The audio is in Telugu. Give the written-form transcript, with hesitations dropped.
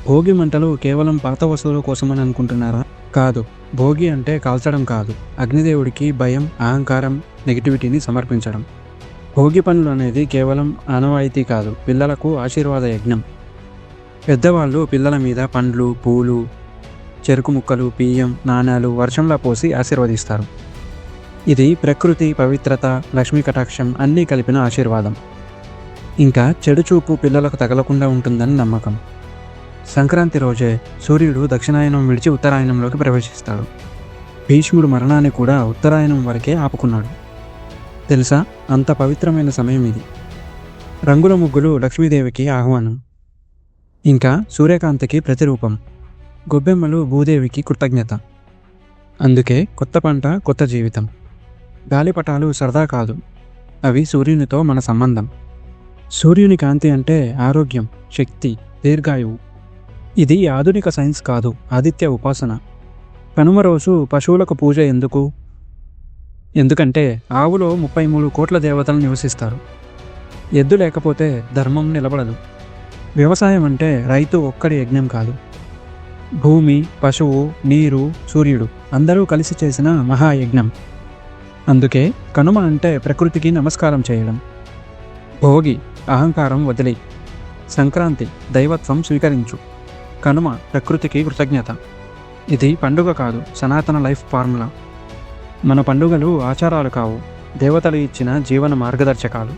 భోగి మంటలు కేవలం పాత వస్తువుల కోసమని అనుకుంటున్నారా? కాదు. భోగి అంటే కాల్చడం కాదు, అగ్నిదేవుడికి భయం, అహంకారం, నెగిటివిటీని సమర్పించడం. భోగి పనులు అనేది కేవలం ఆనవాయితీ కాదు, పిల్లలకు ఆశీర్వాద యజ్ఞం. పెద్దవాళ్ళు పిల్లల మీద పండ్లు, పూలు, చెరుకు ముక్కలు, బియ్యం, నాణాలు వర్షంలా పోసి ఆశీర్వదిస్తారు. ఇది ప్రకృతి పవిత్రత, లక్ష్మీ కటాక్షం అన్నీ కలిపిన ఆశీర్వాదం. ఇంకా చెడు చూపు పిల్లలకు తగలకుండా ఉంటుందని నమ్మకం. సంక్రాంతి రోజే సూర్యుడు దక్షిణాయనం విడిచి ఉత్తరాయణంలోకి ప్రవేశిస్తాడు. భీష్ముడు మరణాన్ని కూడా ఉత్తరాయణం వరకే ఆపుకున్నాడు. తెలుసా, అంత పవిత్రమైన సమయం ఇది. రంగుల ముగ్గులు లక్ష్మీదేవికి ఆహ్వానం. ఇంకా సూర్యకాంతికి ప్రతిరూపం. గొబ్బెమ్మలు భూదేవికి కృతజ్ఞత. అందుకే కొత్త పంట, కొత్త జీవితం. గాలిపటాలు సరదా కాదు, అవి సూర్యునితో మన సంబంధం. సూర్యుని కాంతి అంటే ఆరోగ్యం, శక్తి, దీర్ఘాయువు. ఇది ఆధునిక సైన్స్ కాదు, ఆదిత్య ఉపాసన. కనుమ రోజు పశువులకు పూజ ఎందుకు? ఎందుకంటే ఆవులో 33 కోట్ల దేవతలు నివసిస్తారు. ఎద్దు లేకపోతే ధర్మం నిలబడదు. వ్యవసాయం అంటే రైతు ఒక్కడి యజ్ఞం కాదు. భూమి, పశువు, నీరు, సూర్యుడు అందరూ కలిసి చేసిన మహాయజ్ఞం. అందుకే కనుమ అంటే ప్రకృతికి నమస్కారం చేయడం. భోగి అహంకారం వదిలి, సంక్రాంతి దైవత్వం స్వీకరించు, కనుమ ప్రకృతికి కృతజ్ఞత. ఇది పండుగ కాదు, సనాతన లైఫ్ ఫార్ములా. మన పండుగలు ఆచారాలు కావు, దేవతలు ఇచ్చిన జీవన మార్గదర్శకాలు.